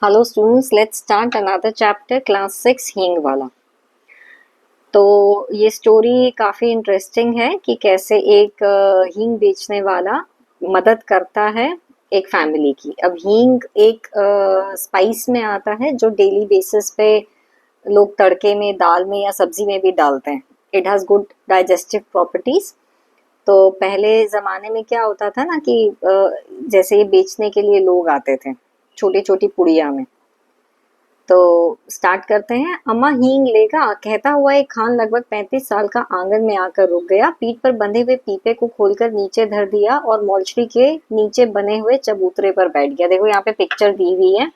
Hello students, let's start another chapter class 6 हींग वाला। तो ये स्टोरी काफ़ी इंटरेस्टिंग है कि कैसे एक हींग बेचने वाला मदद करता है एक फैमिली की। अब हींग एक स्पाइस में आता है जो डेली बेसिस पे लोग तड़के में, दाल में या सब्जी में भी डालते हैं। It has good digestive properties. तो पहले ज़माने में क्या होता था ना कि जैसे ये बेचने के लिए लोग आते थे छोटी छोटी पुड़िया में। तो स्टार्ट करते हैं। अम्मा हींग लेगा, कहता हुआ एक खान लगभग 35 साल का आंगन में आकर रुक गया। पीठ पर बंधे हुए पीपे को खोलकर नीचे धर दिया और मौलछड़ी के नीचे बने हुए चबूतरे पर बैठ गया। देखो यहाँ पे पिक्चर दी हुई है,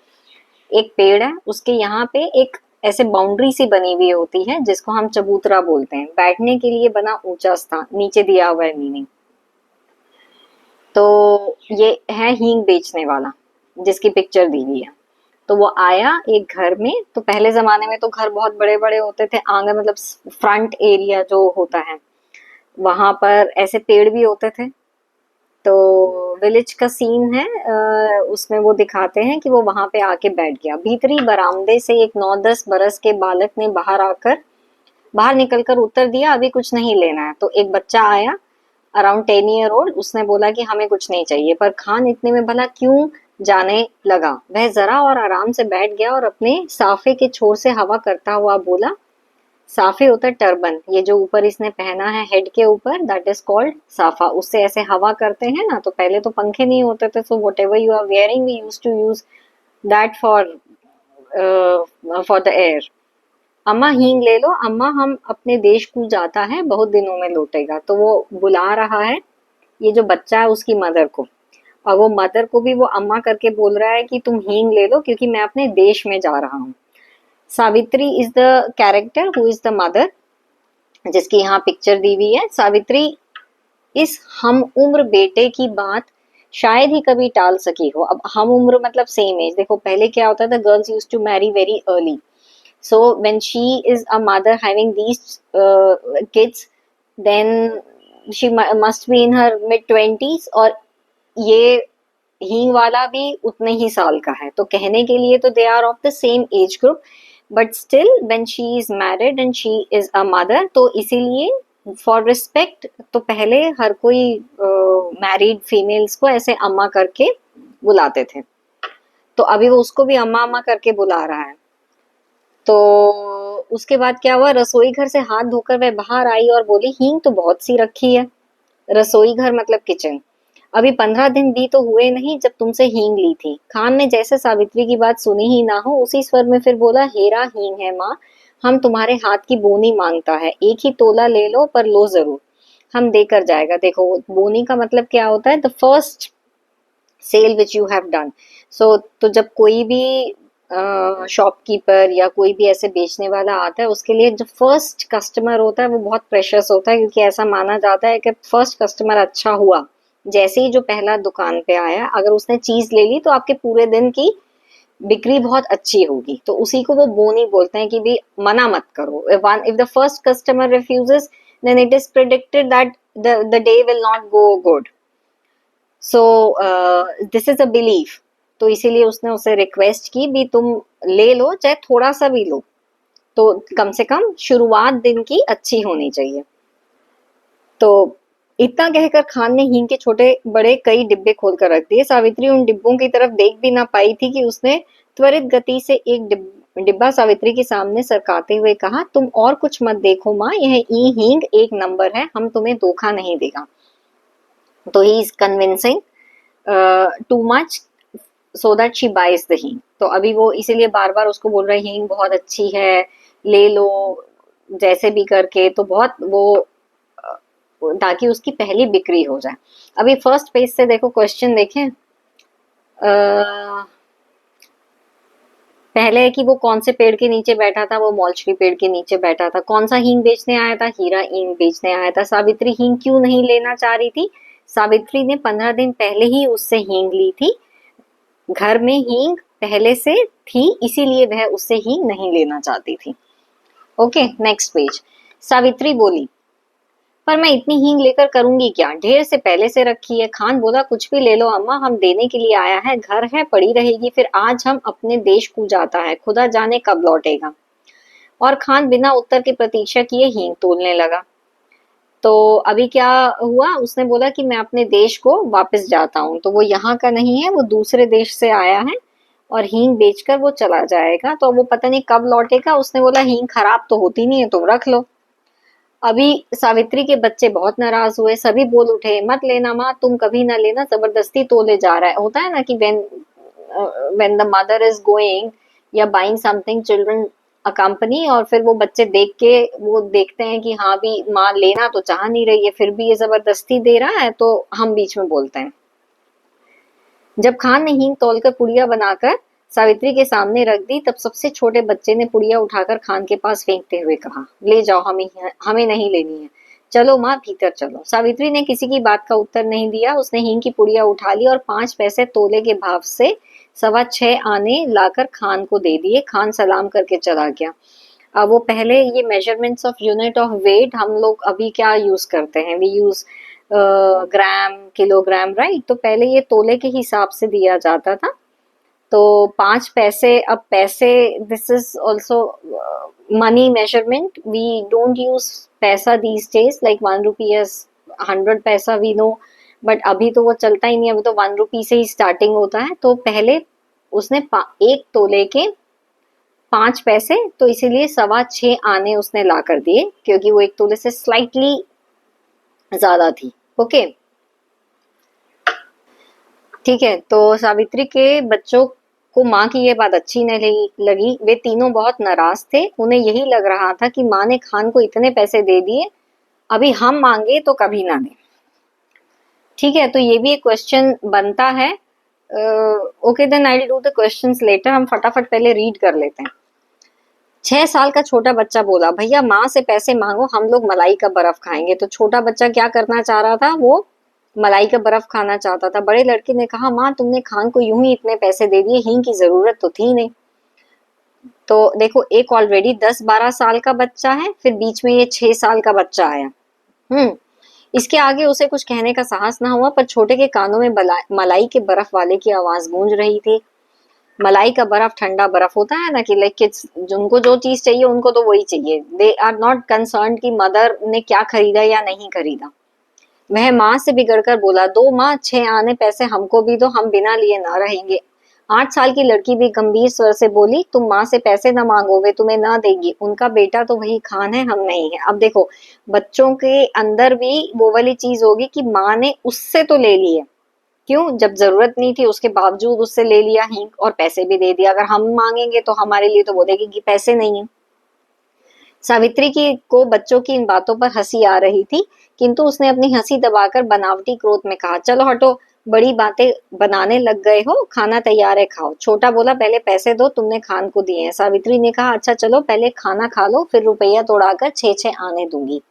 एक पेड़ है, उसके यहाँ पे एक ऐसे बाउंड्री सी बनी हुई होती है जिसको हम चबूतरा बोलते हैं। बैठने के लिए बना ऊंचा स्थान, नीचे दिया हुआ है मीनिंग। तो ये है हींग बेचने वाला जिसकी पिक्चर दी हुई है। तो वो आया एक घर में। तो पहले जमाने में तो घर बहुत बड़े बड़े होते थे, आंगन मतलब फ्रंट एरिया जो होता है वहां पर ऐसे पेड़ भी होते थे। तो विलेज का सीन है, उसमें वो दिखाते हैं कि वो वहां पे आके बैठ गया। भीतरी बरामदे से एक 9-10 बरस के बालक ने बाहर निकलकर उत्तर दिया, अभी कुछ नहीं लेना है। तो एक बच्चा आया अराउंड 10 ईयर ओल्ड, उसने बोला कि हमें कुछ नहीं चाहिए। पर खान इतने में भला क्यों जाने लगा। वह जरा और आराम से बैठ गया और अपने साफे के छोर से हवा करता हुआ बोला, साफे होता है टर्बन, ये जो ऊपर इसने पहना है हेड के ऊपर, दैट इज कॉल्ड साफा। उससे ऐसे हवा करते हैं ना। तो पहले तो पंखे नहीं होते थे, so whatever you are wearing we use to use that for the air. अम्मा हींग ले लो, अम्मा हम अपने देश को जाता है, बहुत दिनों में लौटेगा। तो वो बुला रहा है ये जो बच्चा है उसकी मदर को, और वो मदर को भी वो अम्मा करके बोल रहा है कि तुम हींग ले लो क्योंकि मैं अपने देश में जा रहा हूँ। Savitri is the character who is the mother जिसकी यहाँ पिक्चर दी हुई है। सावित्री इस हम उम्र बेटे की बात शायद ही कभी टाल सकी हो। अब हम उम्र मतलब सेम एज। देखो पहले क्या होता था, girls use to marry very early, so when she is a mother having these kids, then she must be in her mid 20s। और ये हींग वाला भी उतने ही साल का है। तो कहने के लिए तो they are of the same age group, but still when she is married and she is a mother, तो इसीलिए फॉर रिस्पेक्ट तो पहले हर कोई मैरिड फीमेल्स को ऐसे अम्मा करके बुलाते थे। तो अभी वो उसको भी अम्मा अम्मा करके बुला रहा है। तो उसके बाद क्या हुआ, रसोई घर से हाथ धोकर वह बाहर आई और बोली, हींग तो बहुत सी रखी है। रसोई घर मतलब किचन। अभी 15 दिन भी तो हुए नहीं जब तुमसे हींग ली थी। खान ने जैसे सावित्री की बात सुनी ही ना हो उसी स्वर में फिर बोला, हेरा हींग है माँ, हम तुम्हारे हाथ की बोनी मांगता है, एक ही तोला ले लो पर लो जरूर, हम देकर जाएगा। देखो बोनी का मतलब क्या होता है, the first sale which you have done. So तो जब कोई भी शॉपकीपर या कोई भी ऐसे बेचने वाला आता है, उसके लिए जो फर्स्ट कस्टमर होता है वो बहुत प्रेशियस होता है, क्योंकि ऐसा माना जाता है कि फर्स्ट कस्टमर अच्छा हुआ, जैसे ही जो पहला दुकान पे आया अगर उसने चीज ले ली तो आपके पूरे दिन की बिक्री बहुत अच्छी होगी। तो उसी को वो बोनी बोलते हैं कि भी मना मत करो। If the first customer refuses then it is predicted that the day will not go good. So this is a belief. तो इसीलिए उसने उसे रिक्वेस्ट की भी तुम ले लो, चाहे थोड़ा सा भी लो, तो कम से कम शुरुआत दिन की अच्छी होनी चाहिए। तो इतना कहकर खान ने हींग के छोटे बड़े कई डिब्बे खोलकर रख दिए। सावित्री उन डिब्बों की तरफ देख भी ना पाई थी कि उसने त्वरित गति से एक डिब्बा सावित्री के सामने सरकाते हुए कहा, तुम और कुछ मत देखो माँ, यह ई हींग एक नंबर है, हम तुम्हें धोखा नहीं देगा। तो he is convincing too much so that she buys the hing. तो अभी वो इसीलिए बार बार उसको बोल रहे हींग बहुत अच्छी है, ले लो जैसे भी करके। तो बहुत वो ताकि उसकी पहली बिक्री हो जाए। अभी फर्स्ट पेज से देखो क्वेश्चन देखें। पहले है कि वो कौन से पेड़ के नीचे बैठा था, वो मौलछरी पेड़ के नीचे बैठा था। कौन सा हींग बेचने आया था, हीरा हींग बेचने आया था। सावित्री हींग क्यों नहीं लेना चाह रही थी, सावित्री ने 15 दिन पहले ही उससे हींग ली थी, घर में हींग पहले से थी, इसीलिए वह उससे हींग नहीं लेना चाहती थी। Okay next page. सावित्री बोली, पर मैं इतनी हींग लेकर करूंगी क्या, ढेर से पहले से रखी है। खान बोला कुछ भी ले लो अम्मा, हम देने के लिए आया है, घर है पड़ी रहेगी, फिर आज हम अपने देश को जाता है, खुदा जाने कब लौटेगा। और खान बिना उत्तर की प्रतीक्षा किए हींग तोलने लगा। तो अभी क्या हुआ, उसने बोला कि मैं अपने देश को वापस जाता हूँ, तो वो यहाँ का नहीं है, वो दूसरे देश से आया है और हींग बेचकर वो चला जाएगा, तो वो पता नहीं कब लौटेगा। उसने बोला हींग खराब तो होती नहीं है, तुम रख लो। अभी सावित्री के बच्चे बहुत नाराज हुए, सभी बोल उठे मत लेना माँ, तुम कभी ना लेना, जबरदस्ती तोले जा रहा है। होता है ना कि when the mother is going या बाइंग समथिंग, चिल्ड्रन अकम्पनी, और फिर वो बच्चे देख के वो देखते हैं कि हाँ भी माँ लेना तो चाह नहीं रही है, फिर भी ये जबरदस्ती दे रहा है, तो हम बीच में बोलते हैं। जब खान ने हींग तौलकर पुड़िया बनाकर सावित्री के सामने रख दी, तब सबसे छोटे बच्चे ने पुड़िया उठाकर खान के पास फेंकते हुए कहा, ले जाओ, हमें नहीं लेनी है, चलो माँ भीतर चलो। सावित्री ने किसी की बात का उत्तर नहीं दिया, उसने हींग की पुड़िया उठा ली और 5 पैसे तोले के भाव से 6.25 आने लाकर खान को दे दिए। खान सलाम करके चला गया। अब वो पहले ये measurements of unit of weight हम लोग अभी क्या यूज करते हैं, we use gram kilogram, right. तो पहले ये तोले के हिसाब से दिया जाता था। तो 5 पैसे, अब पैसे, this is also money measurement, we don't use paisa these days, like 1 rupee is 100 paisa, we know, but अभी तो वो चलता ही नहीं, अभी तो 1 रुपी से ही स्टार्टिंग होता है। तो पहले उसने 1 तोले के 5 पैसे, तो इसीलिए 6.25 आने उसने ला कर दिए, क्योंकि वो 1 तोले से स्लाइटली ज्यादा थी। ओके, ठीक है। तो सावित्री के बच्चों को माँ की ये बात अच्छी नहीं लगी, वे तीनों बहुत नाराज थे। उन्हें यही लग रहा था कि माँ ने खान को इतने पैसे दे दिए, अभी हम मांगे तो कभी ना दे। ठीक है, तो ये भी एक क्वेश्चन बनता है। Okay then I will do the questions later, हम फटाफट पहले रीड कर लेते हैं। 6 साल का छोटा बच्चा बोला, भैया माँ से पैसे मांगो, हम लोग मलाई का बर्फ खाएंगे। तो छोटा बच्चा क्या करना चाह रहा था, वो मलाई का बर्फ खाना चाहता था। बड़े लड़के ने कहा, माँ तुमने खान को यूं ही इतने पैसे दे दिए, हींग की जरूरत तो थी नहीं। तो देखो, एक ऑलरेडी 10-12 साल का बच्चा है, फिर बीच में ये 6 साल का बच्चा आया। इसके आगे उसे कुछ कहने का साहस ना हुआ, पर छोटे के कानों में मलाई के बर्फ वाले की आवाज गूंज रही थी। मलाई का बर्फ ठंडा बर्फ होता है ना, कि लाइक किड्स, जिनको जो चीज चाहिए उनको तो वही चाहिए, दे आर नॉट कंसर्न कि मदर ने क्या खरीदा या नहीं खरीदा। वह माँ से बिगड़कर बोला, दो माँ, 6 आने पैसे हमको भी दो, हम बिना लिए ना रहेंगे। 8 साल की लड़की भी गंभीर स्वर से बोली, तुम माँ से पैसे न मांगो, वे तुम्हें ना देगी, उनका बेटा तो वही खान है, हम नहीं है। अब देखो, बच्चों के अंदर भी वो वाली चीज होगी कि माँ ने उससे तो ले लिए, क्यों, जब जरूरत नहीं थी उसके बावजूद उससे ले लिया हींग, और पैसे भी दे दिया। अगर हम मांगेंगे तो हमारे लिए तो बोलेगी कि पैसे नहीं है। सावित्री की को बच्चों की इन बातों पर हंसी आ रही थी, किंतु उसने अपनी हंसी दबाकर बनावटी क्रोध में कहा, चलो हटो, बड़ी बातें बनाने लग गए हो, खाना तैयार है, खाओ। छोटा बोला, पहले पैसे दो, तुमने खान को दिए हैं। सावित्री ने कहा, अच्छा चलो पहले खाना खा लो, फिर रुपया तोड़ाकर 6-6 आने दूंगी।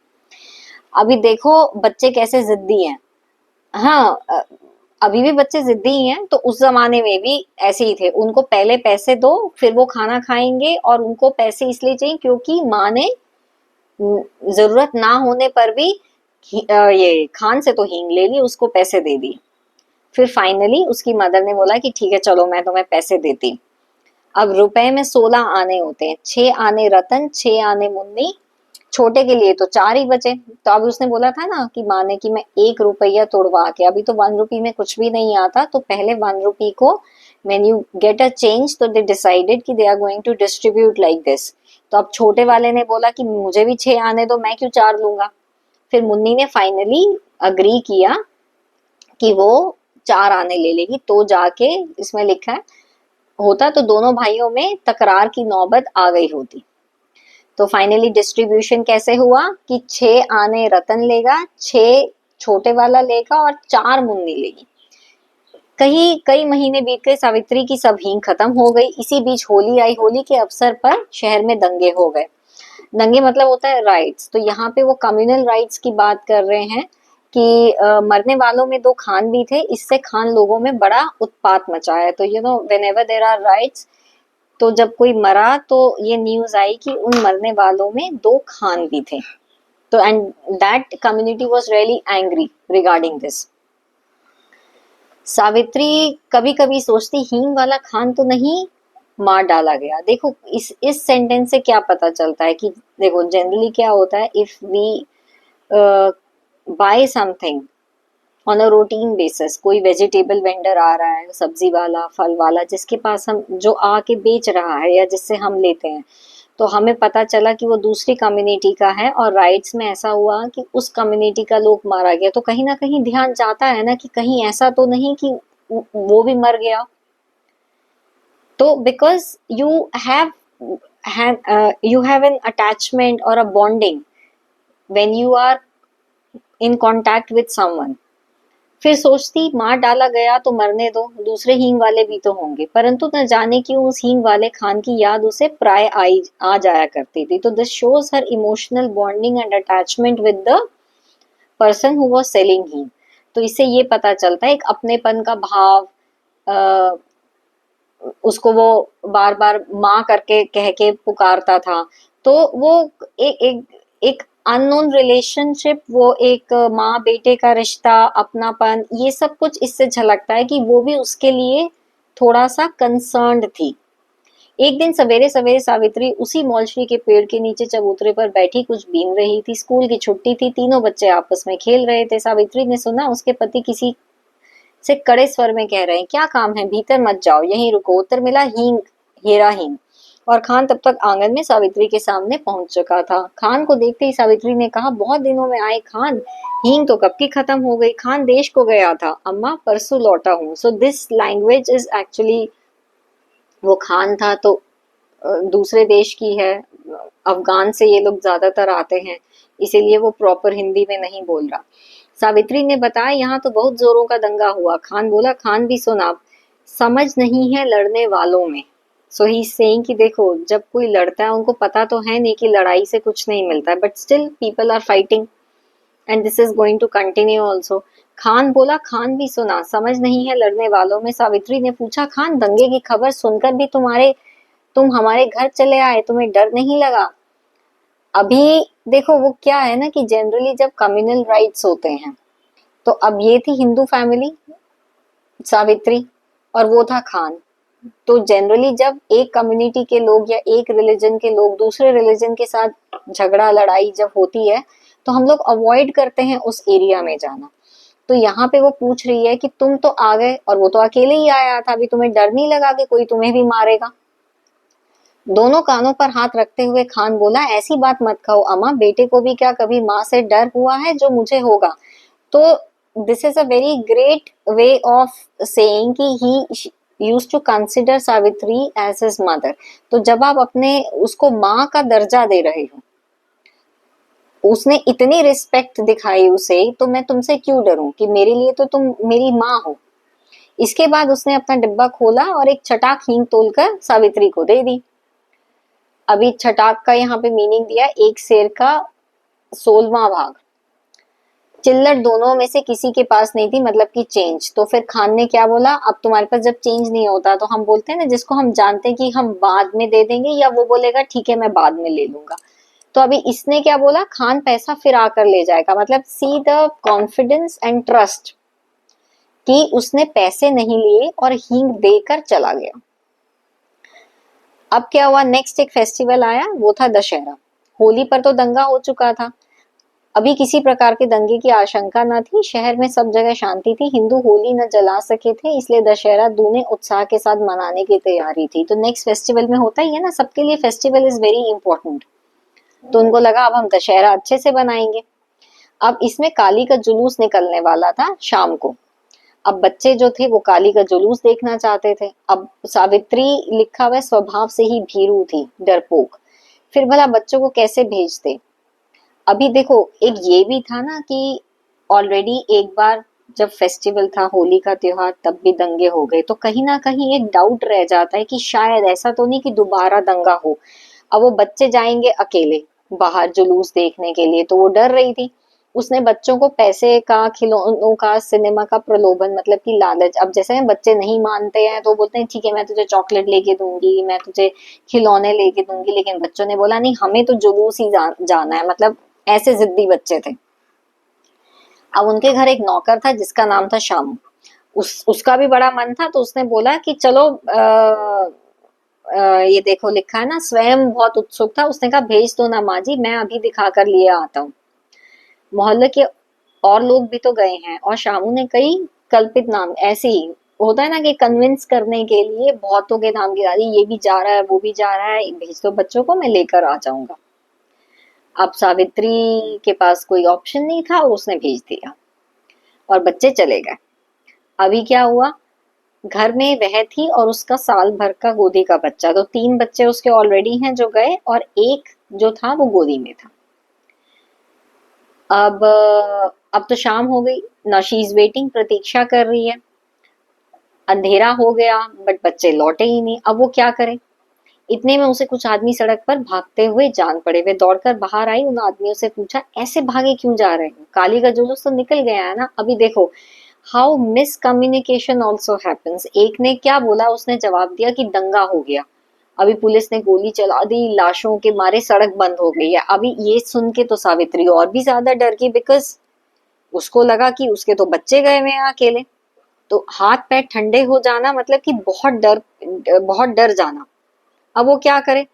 अभी देखो बच्चे कैसे जिद्दी हैं। हाँ, अभी भी बच्चे जिद्दी ही हैं, तो उस जमाने में भी ऐसे ही थे। उनको पहले पैसे दो, फिर वो खाना खाएंगे, और उनको पैसे इसलिए चाहिए क्योंकि माँ ने जरूरत ना होने पर भी ये खान से तो हींग ले ली, उसको पैसे दे दिए। फिर फाइनली उसकी मदर ने बोला कि ठीक है चलो, मैं तुम्हें पैसे देती। अब रुपए में 16 आने होते हैं, 6 आने रतन, 6 आने मुन्नी, छोटे के लिए तो 4 ही बचे। तो अब उसने बोला था ना कि माँ ने कि मैं 1 रुपया तोड़वा के, अभी तो 1 रुपी में कुछ भी नहीं आता, तो पहले 1 रुपी को when you get a change, तो they decided कि they are going to distribute like this। तो अब छोटे वाले ने बोला कि मुझे भी 6 आने दो, मैं क्यों 4 लूंगा। फिर मुन्नी ने फाइनली अग्री किया कि वो 4 आने ले लेगी। तो जाके इसमें लिखा है, होता तो दोनों भाइयों में तकरार की नौबत आ गई होती। तो फाइनली डिस्ट्रीब्यूशन कैसे हुआ कि 6 आने रतन लेगा, 6 छोटे वाला लेगा और 4 मुन्नी लेगी। कई महीने बीत गए, सावित्री की सब हींग खत्म हो गई। इसी बीच होली आई। होली के अवसर पर शहर में दंगे हो गए। दंगे मतलब होता है राइट्स, तो यहाँ पे वो कम्युनल राइट्स की बात कर रहे हैं कि मरने वालों में 2 खान भी थे। इससे खान लोगों में बड़ा उत्पात मचाया। तो you know whenever there are riots, तो जब कोई मरा तो ये न्यूज आई कि उन मरने वालों में 2 खान भी थे। तो and that community was really angry regarding this. Savitri कभी कभी सोचती हींग वाला खान तो नहीं मार डाला गया। देखो इस सेंटेंस से क्या पता चलता है कि देखो जनरली क्या होता है, if we buy something on a routine basis, कोई वेजिटेबल वेंडर आ रहा है, सब्जी वाला, फल वाला, जिसके पास हम जो आके बेच रहा है या जिससे हम लेते हैं, तो हमें पता चला कि वो दूसरी कम्युनिटी का है और राइट्स में ऐसा हुआ कि उस कम्युनिटी का लोग मारा गया, तो कहीं ना कहीं ध्यान जाता है ना कि कहीं ऐसा तो नहीं कि वो भी मर गया। तो because you have an attachment or a bonding when you are in contact with someone। फिर सोचती मार डाला गया तो मरने दो, दूसरे हींग वाले भी तो होंगे, परंतु न जाने क्यों उस हींग वाले खान की याद उसे प्राय आ जाया करती थी। तो this shows her emotional bonding and attachment with the person who was selling हींग। तो इससे ये पता चलता है एक अपनेपन का भाव, उसको वो बार बार माँ करके कह के पुकारता था। तो वो एक अननोन रिलेशनशिप, वो एक माँ बेटे का रिश्ता, अपनापन, ये सब कुछ इससे झलकता है कि वो भी उसके लिए थोड़ा सा कंसर्न्ड थी। एक दिन सवेरे सवेरे सावित्री उसी मौलश्री के पेड़ के नीचे चबूतरे पर बैठी कुछ बीन रही थी। स्कूल की छुट्टी थी, तीनों बच्चे आपस में खेल रहे थे। सावित्री ने सुना उसके पति किसी से कड़े स्वर में कह रहे हैं, क्या काम है, भीतर मत जाओ, यहीं रुको। उत्तर मिला, हींग, हेरा हींग। और खान तब तक आंगन में सावित्री के सामने पहुंच चुका था। खान को देखते ही सावित्री ने कहा, बहुत दिनों में आए खान, हींग तो कब की खत्म हो गई। खान देश को गया था अम्मा, परसों लौटा हूँ। So this language is actually, वो खान था तो दूसरे देश की है, अफगान से ये लोग ज्यादातर आते हैं, इसीलिए वो प्रॉपर हिंदी में नहीं बोल रहा। सावित्री ने बताया, यहाँ तो बहुत जोरों का दंगा हुआ। खान बोला, खान भी सुना, समझ नहीं है लड़ने वालों में। सो ही सेइंग कि देखो जब कोई लड़ता है उनको पता तो है नहीं कि लड़ाई से कुछ नहीं मिलता है, but still people are fighting and this is going to continue also. Khan बोला, खान भी सुना, समझ नहीं है लड़ने वालों में। सावित्री ने पूछा, खान दंगे की खबर सुनकर भी तुम हमारे घर चले आए, तुम्हें डर नहीं लगा? अभी देखो वो क्या है ना कि जनरली जब कम्युनल राइट्स होते हैं, तो अब ये थी हिंदू फैमिली सावित्री और वो था खान। तो जनरली जब एक कम्युनिटी के लोग या एक रिलीजन के लोग दूसरे रिलीजन के साथ झगड़ा लड़ाई जब होती है, तो हम लोग अवॉइड करते हैं उस एरिया में जाना। तो यहाँ पे वो पूछ रही है कि तुम तो आ गए और वो तो अकेले ही आया था, अभी तुम्हें डर नहीं लगा कि कोई तुम्हें भी मारेगा? दोनों कानों पर हाथ रखते हुए खान बोला, ऐसी बात मत कहो अम्मा, बेटे को भी क्या कभी माँ से डर हुआ है जो मुझे होगा? तो this is a very great way of saying कि he used to consider Savitri as his mother. तो जब आप अपने उसको माँ का दर्जा दे रहे हो, उसने इतनी रिस्पेक्ट दिखाई उसे, तो मैं तुमसे क्यों डरूं कि मेरे लिए तो तुम मेरी माँ हो। इसके बाद उसने अपना डिब्बा खोला और एक छटाक हींग तोलकर सावित्री को दे दी। अभी छटाक का यहाँ पे मीनिंग दिया, एक सेर का 16वां भाग। चिल्लर दोनों में से किसी के पास नहीं थी, मतलब कि चेंज। तो फिर खान ने क्या बोला, अब तुम्हारे पास जब चेंज नहीं होता, तो हम बोलते हैं ना जिसको हम जानते हैं कि हम बाद में दे देंगे, या वो बोलेगा ठीक है मैं बाद में ले लूंगा। तो अभी इसने क्या बोला, खान पैसा फिर आकर ले जाएगा, मतलब see the confidence and trust कि उसने पैसे नहीं लिए और हींग देकर चला गया। अब क्या हुआ, नेक्स्ट एक फेस्टिवल आया, वो था दशहरा। होली पर तो दंगा हो चुका था, अभी किसी प्रकार के दंगे की आशंका न थी। शहर में सब जगह शांति थी। हिंदू होली न जला सके थे, इसलिए दशहरा दूने उत्साह के साथ मनाने की तैयारी थी। तो नेक्स्ट फेस्टिवल में होता ही है ना, सबके लिए फेस्टिवल इज वेरी इंपॉर्टेंट। तो उनको लगा अब हम दशहरा अच्छे से बनाएंगे। अब इसमें काली का जुलूस निकलने वाला था शाम को। अब बच्चे जो थे वो काली का जुलूस देखना चाहते थे। अब सावित्री लिखा हुआ स्वभाव से ही भीरू थी, डरपोक। फिर भला बच्चों को कैसे भेजते? अभी देखो एक ये भी था ना कि ऑलरेडी एक बार जब फेस्टिवल था होली का त्योहार, तब भी दंगे हो गए, तो कहीं ना कहीं एक डाउट रह जाता है कि शायद ऐसा तो नहीं कि दोबारा दंगा हो। अब वो बच्चे जाएंगे अकेले बाहर जुलूस देखने के लिए, तो वो डर रही थी। उसने बच्चों को पैसे का, खिलौनों का, सिनेमा का प्रलोभन, मतलब कि लालच। अब जैसे बच्चे नहीं मानते हैं तो बोलते हैं ठीक है मैं तुझे चॉकलेट लेके दूंगी, मैं तुझे खिलौने लेके दूंगी, लेकिन बच्चों ने बोला नहीं, हमें तो जुलूस ही जाना है, मतलब ऐसे जिद्दी बच्चे थे। अब उनके घर एक नौकर था जिसका नाम था शामू। उसका भी बड़ा मन था, तो उसने बोला कि चलो ये देखो लिखा है ना, स्वयं बहुत उत्सुक था, उसने कहा भेज दो ना माँ जी, मैं अभी दिखा कर लिए आता हूँ। मोहल्ले के और लोग भी तो गए हैं, और शामू ने कई कल्पित नाम, ऐसे ही होता है ना कि कन्विंस करने के लिए बहुतों के नाम गिरा दिए, ये भी जा रहा है वो भी जा रहा है, भेज दो बच्चों को, मैं लेकर आ जाऊंगा। अब सावित्री के पास कोई ऑप्शन नहीं था और उसने भेज दिया और बच्चे चले गए। अभी क्या हुआ, घर में वह थी और उसका साल भर का गोदी का बच्चा, तो 3 बच्चे उसके ऑलरेडी हैं जो गए, और एक जो था वो गोदी में था। अब तो शाम हो गई ना, शी इज वेटिंग, प्रतीक्षा कर रही है। अंधेरा हो गया बट बच्चे लौटे ही नहीं। अब वो क्या करे, इतने में उसे कुछ आदमी सड़क पर भागते हुए जान पड़े। वे दौड़कर बाहर आई, उन आदमियों से पूछा ऐसे भागे क्यों जा रहे हो, काली का जुलूस तो निकल गया है ना। अभी देखो how miss communication also happens. एक ने क्या बोला, उसने जवाब दिया कि दंगा हो गया। अभी पुलिस ने गोली चला दी, लाशों के मारे सड़क बंद हो गई है। अभी ये सुन के तो सावित्री और भी ज्यादा डर गई, बिकॉज उसको लगा कि उसके तो बच्चे गए हुए हैं अकेले। तो हाथ पैर ठंडे हो जाना मतलब कि बहुत डर जाना। अब वो क्या करे,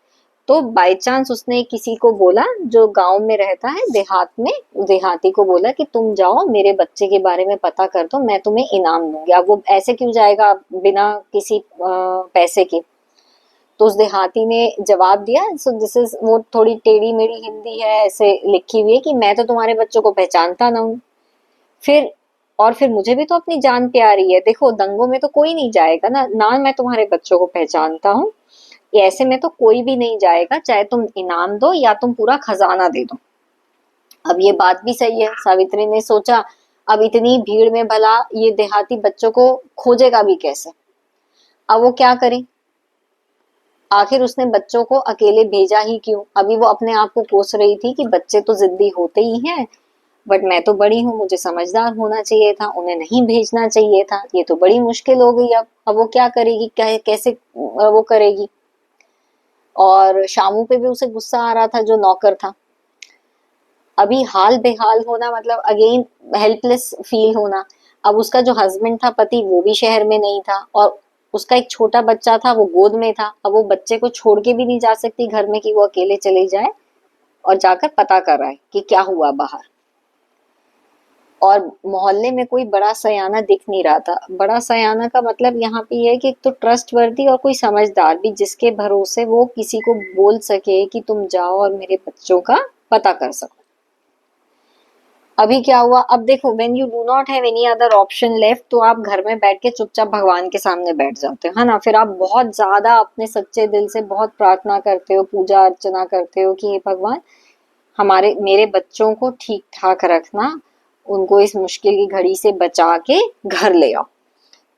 तो बाय चांस उसने किसी को बोला जो गांव में रहता है, देहात में, देहाती को बोला कि तुम जाओ मेरे बच्चे के बारे में पता कर दो, मैं तुम्हें इनाम दूंगी। अब वो ऐसे क्यों जाएगा बिना किसी पैसे के। तो उस देहाती ने जवाब दिया, सो दिस इज, वो थोड़ी टेढ़ी मेढ़ी हिंदी है, ऐसे लिखी हुई है कि मैं तो तुम्हारे बच्चों को पहचानता ना हूँ, फिर और फिर मुझे भी तो अपनी जान प्यारी है, देखो दंगों में तो कोई नहीं जाएगा ना, ना मैं तुम्हारे बच्चों को पहचानता हूँ, ऐसे में तो कोई भी नहीं जाएगा, चाहे तुम इनाम दो या तुम पूरा खजाना दे दो। अब ये बात भी सही है, सावित्री ने सोचा अब इतनी भीड़ में भला ये देहाती बच्चों को खोजेगा भी कैसे। अब वो क्या करे, आखिर उसने बच्चों को अकेले भेजा ही क्यों। अभी वो अपने आप को कोस रही थी कि बच्चे तो जिद्दी होते ही हैं, बट मैं तो बड़ी हूँ, मुझे समझदार होना चाहिए था, उन्हें नहीं भेजना चाहिए था, ये तो बड़ी मुश्किल हो गई। अब वो क्या करेगी, क्या कैसे वो करेगी। और शामू पे भी उसे गुस्सा आ रहा था जो नौकर था। अभी हाल बेहाल होना मतलब अगेन हेल्पलेस फील होना। अब उसका जो हस्बैंड था, पति, वो भी शहर में नहीं था, और उसका एक छोटा बच्चा था वो गोद में था। अब वो बच्चे को छोड़ के भी नहीं जा सकती घर में कि वो अकेले चले जाए, और जाकर पता कर रहा है कि क्या हुआ बाहर। और मोहल्ले में कोई बड़ा सयाना दिख नहीं रहा था। बड़ा सयाना का मतलब यहाँ पे ये है कि एक तो ट्रस्ट वर्दी और कोई समझदार भी, जिसके भरोसे वो किसी को बोल सके कि तुम जाओ और मेरे बच्चों का पता कर सको। अभी क्या हुआ, अब देखो when you do not have any other option left, तो आप घर में बैठ के चुपचाप भगवान के सामने बैठ जाते हो, है ना। फिर आप बहुत ज्यादा अपने सच्चे दिल से बहुत प्रार्थना करते हो, पूजा अर्चना करते हो कि हे भगवान हमारे मेरे बच्चों को ठीक ठाक रखना, उनको इस मुश्किल की घड़ी से बचा के घर ले आओ।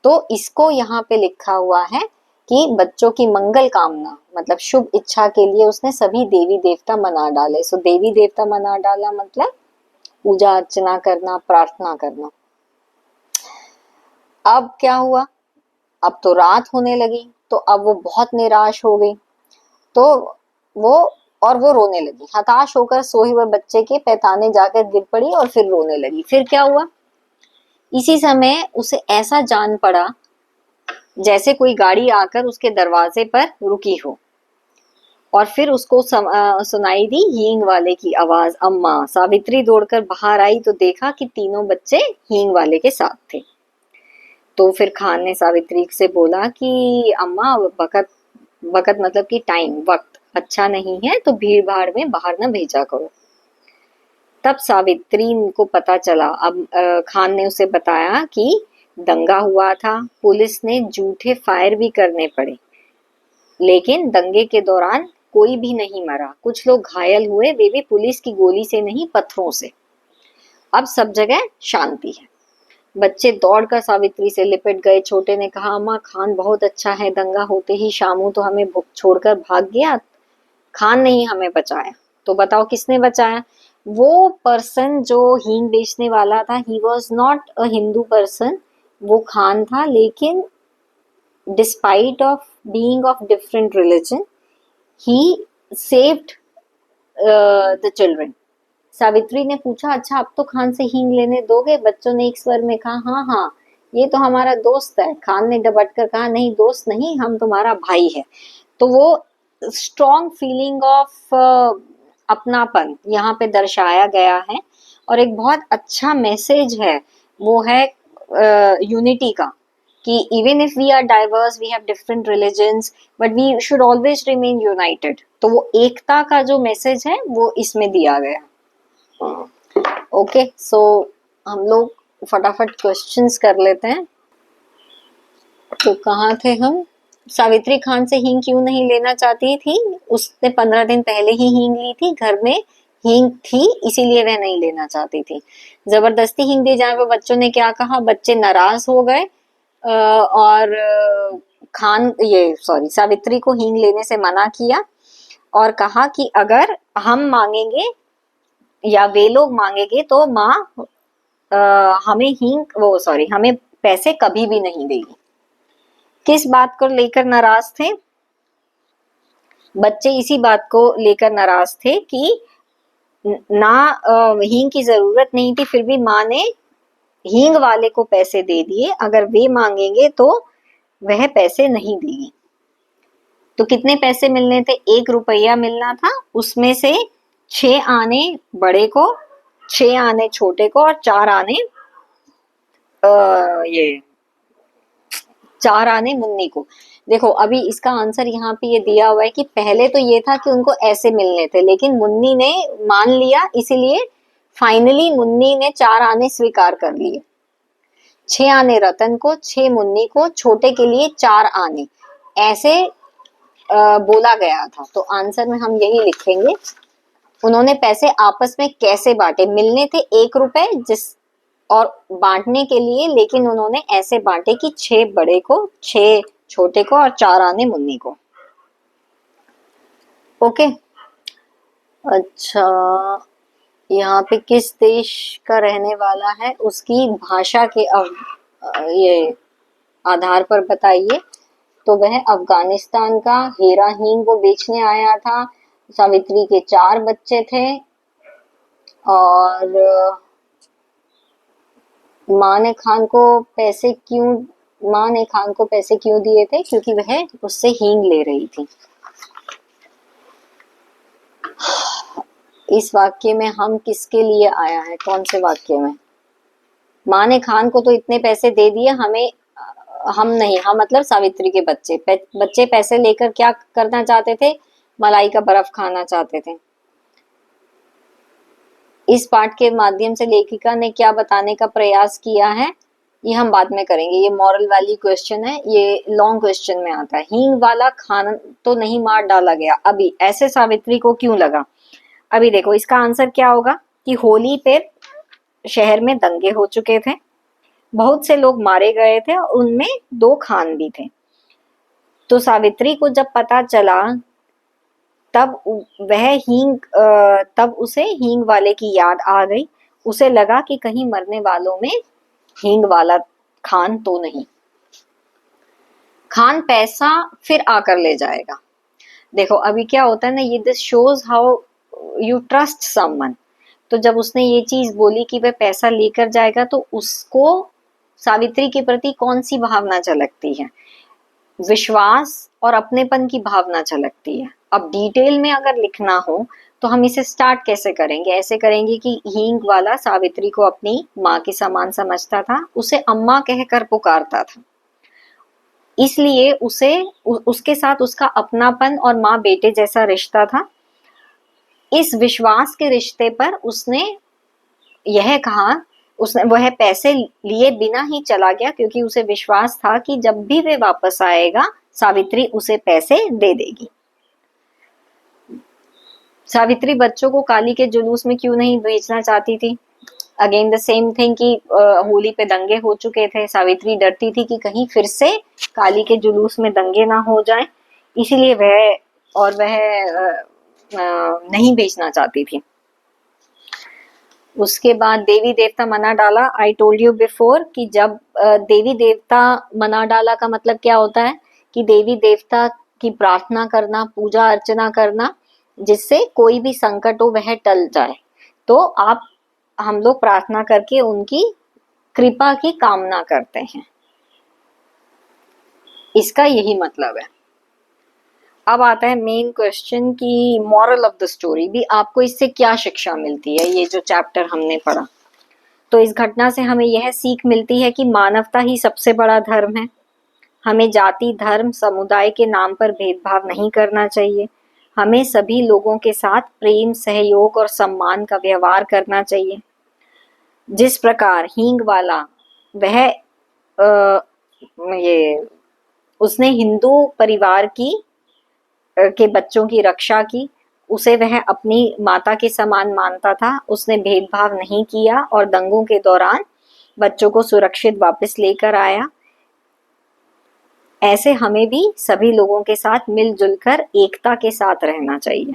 तो इसको यहाँ पे लिखा हुआ है कि बच्चों की मंगल कामना मतलब शुभ इच्छा के लिए उसने सभी देवी देवता मना डाले। सो देवी देवता मना डाला मतलब पूजा अर्चना करना, प्रार्थना करना। अब क्या हुआ, अब तो रात होने लगी, तो अब वो बहुत निराश हो गई। तो वो वो रोने लगी, हताश होकर सोए हुए बच्चे के पैताने जाकर गिर पड़ी और फिर रोने लगी। फिर क्या हुआ, इसी समय उसे ऐसा जान पड़ा जैसे कोई गाड़ी आकर उसके दरवाजे पर रुकी हो, और फिर उसको सुनाई दी हींग वाले की आवाज, अम्मा। सावित्री दौड़कर बाहर आई तो देखा कि तीनों बच्चे हींग वाले के साथ थे। तो फिर खान ने सावित्री से बोला कि अम्मा वक्त, वक्त मतलब कि टाइम, वक्त अच्छा नहीं है, तो भीड़ भाड़ में बाहर न भेजा करो। तब सावित्री को पता चला, अब खान ने उसे बताया कि दंगा हुआ था, पुलिस ने झूठे फायर भी करने पड़े, लेकिन दंगे के दौरान कोई भी नहीं मरा, कुछ लोग घायल हुए, वे भी पुलिस की गोली से नहीं पत्थरों से। अब सब जगह शांति है। बच्चे दौड़कर सावित्री से लिपट गए। छोटे ने कहा अम्मा खान बहुत अच्छा है, दंगा होते ही शामू तो हमें छोड़कर भाग गया, खान ने ही हमें बचाया। तो बताओ किसने बचाया, वो पर्सन जो हींग बेचने वाला था, he was not a Hindu person, वो खान था, लेकिन despite of being of different religion, he saved the children, Savitri ने पूछा, अच्छा अब तो खान से हींग लेने दोगे? बच्चों ने एक स्वर में कहा, हाँ हाँ, ये तो हमारा दोस्त है। खान ने डबट कर कहा, नहीं दोस्त नहीं, हम तुम्हारा भाई है। तो वो स्ट्रॉन्ग फीलिंग ऑफ अपनापन यहाँ पे दर्शाया गया है, और एक बहुत अच्छा मैसेज है, वो है यूनिटी का, कि even if we are diverse, we have different religions, but we should always remain united. तो वो एकता का जो मैसेज है वो इसमें दिया गया। ओके, सो हम लोग फटाफट क्वेश्चंस कर लेते हैं। तो कहाँ थे हम? सावित्री खान से हींग क्यों नहीं लेना चाहती थी? उसने 15 दिन पहले ही हींग ली थी, घर में हींग थी, इसीलिए वह नहीं लेना चाहती थी। जबरदस्ती हींग दी जाए, वो बच्चों ने क्या कहा? बच्चे नाराज हो गए और सावित्री को हींग लेने से मना किया, और कहा कि अगर हम मांगेंगे या वे लोग मांगेंगे तो माँ हमें पैसे कभी भी नहीं देगी। किस बात को लेकर नाराज थे? बच्चे इसी बात को लेकर नाराज थे कि ना हींग की जरूरत नहीं थी, फिर भी माँ ने हींग वाले को पैसे दे दिए, अगर वे मांगेंगे तो वह पैसे नहीं देगी। तो कितने पैसे मिलने थे? 1 रुपया मिलना था, उसमें से 6 आने बड़े को, 6 आने छोटे को, और 4 आने 4 आने मुन्नी को। देखो अभी इसका आंसर यहाँ पे ये दिया हुआ है कि पहले तो ये था कि उनको ऐसे मिलने थे, लेकिन मुन्नी ने मान लिया, इसीलिए फाइनली मुन्नी ने 4 आने स्वीकार कर लिए। 6 आने रतन को, 6 मुन्नी को, छोटे के लिए 4 आने, ऐसे बोला गया था। तो आंसर में हम यही लिखेंगे, उन्होंने पैसे आपस में कैसे बांटे? मिलने थे 1 रुपए और बांटने के लिए, लेकिन उन्होंने ऐसे बांटे कि 6 बड़े को, 6 छोटे को, और 4 आने मुन्नी को। ओके, अच्छा, यहाँ पे किस देश का रहने वाला है, उसकी भाषा के ये आधार पर बताइए। तो वह अफगानिस्तान का। हीरा हींग वो बेचने आया था। सावित्री के 4 बच्चे थे, और माँ ने खान को पैसे क्यों दिए थे? क्योंकि वह उससे हींग ले रही थी। इस वाक्य में हम किसके लिए आया है? कौन से वाक्य में? माँ ने खान को तो इतने पैसे दे दिए, हम नहीं, हम मतलब सावित्री के बच्चे पैसे लेकर क्या करना चाहते थे? मलाई का बर्फ खाना चाहते थे। इस पाठ के माध्यम से लेखिका ने क्या बताने का प्रयास किया है? ये हम बाद में करेंगे, ये मॉरल वैल्यू क्वेश्चन है, ये लॉन्ग क्वेश्चन में आता है। हींग वाला खान तो नहीं मार डाला गया, अभी ऐसे सावित्री को क्यों लगा? अभी देखो इसका आंसर क्या होगा कि होली पे शहर में दंगे हो चुके थे, बहुत से लोग मारे गए थे, और उनमें 2 खान भी थे। तो सावित्री को जब पता चला, तब उसे हींग वाले की याद आ गई। उसे लगा कि कहीं मरने वालों में हींग वाला खान तो नहीं। खान पैसा फिर आकर ले जाएगा। देखो अभी क्या होता है ना, ये this shows how you trust someone. तो जब उसने ये चीज बोली कि वह पैसा लेकर जाएगा, तो उसको सावित्री के प्रति कौन सी भावना झलकती है? विश्वास और अपनेपन की भावना झलकती है। अब डिटेल में अगर लिखना हो तो हम इसे स्टार्ट कैसे करेंगे? ऐसे करेंगे कि हींग वाला सावित्री को अपनी माँ के समान समझता था, उसे अम्मा कहकर पुकारता था, इसलिए उसके साथ उसका अपनापन और माँ बेटे जैसा रिश्ता था। इस विश्वास के रिश्ते पर उसने यह कहा, वह पैसे लिए बिना ही चला गया, क्योंकि उसे विश्वास था कि जब भी वे वापस आएगा सावित्री उसे पैसे दे देगी। सावित्री बच्चों को काली के जुलूस में क्यों नहीं भेजना चाहती थी? अगेन द सेम थिंग कि होली पे दंगे हो चुके थे, सावित्री डरती थी कि कहीं फिर से काली के जुलूस में दंगे ना हो जाए, इसीलिए वह नहीं भेजना चाहती थी। उसके बाद देवी देवता मना डाला। आई टोल्ड यू बिफोर कि जब देवी देवता मना डाला का मतलब क्या होता है कि देवी देवता की प्रार्थना करना, पूजा अर्चना करना, जिससे कोई भी संकट हो वह टल जाए। तो आप हम लोग प्रार्थना करके उनकी कृपा की कामना करते हैं, इसका यही मतलब है। अब आता है मेन क्वेश्चन की मॉरल ऑफ द स्टोरी, भी आपको इससे क्या शिक्षा मिलती है, ये जो चैप्टर हमने पढ़ा। तो इस घटना से हमें यह सीख मिलती है कि मानवता ही सबसे बड़ा धर्म है। हमें जाति, धर्म, समुदाय के नाम पर भेदभाव नहीं करना चाहिए। हमें सभी लोगों के साथ प्रेम, सहयोग और सम्मान का व्यवहार करना चाहिए। जिस प्रकार हींग वाला वह ये उसने हिंदू परिवार की के बच्चों की रक्षा की, उसे वह अपनी माता के समान मानता था, उसने भेदभाव नहीं किया और दंगों के दौरान बच्चों को सुरक्षित वापस लेकर आया। ऐसे हमें भी सभी लोगों के साथ मिलजुल कर एकता के साथ रहना चाहिए।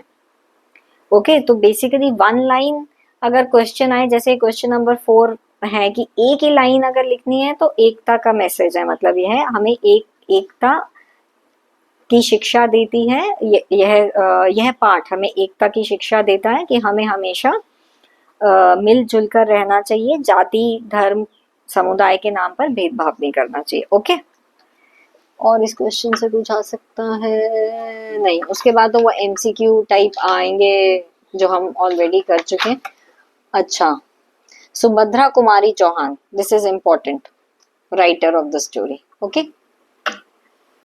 ओके, तो बेसिकली वन लाइन अगर क्वेश्चन आए, जैसे क्वेश्चन नंबर 4 है कि एक ही लाइन अगर लिखनी है तो एकता का मैसेज है, मतलब यह है हमें एकता की शिक्षा देती है। यह पाठ हमें एकता की शिक्षा देता है कि हमें हमेशा मिलजुल कर रहना चाहिए, जाति, धर्म, समुदाय के नाम पर भेदभाव नहीं करना चाहिए। ओके, और इस क्वेश्चन से पूछा सकता है नहीं, उसके बाद तो वो एमसीक्यू टाइप आएंगे जो हम ऑलरेडी कर चुके हैं। अच्छा, Subhadra Kumari Chauhan, this is important, writer of the story. Okay.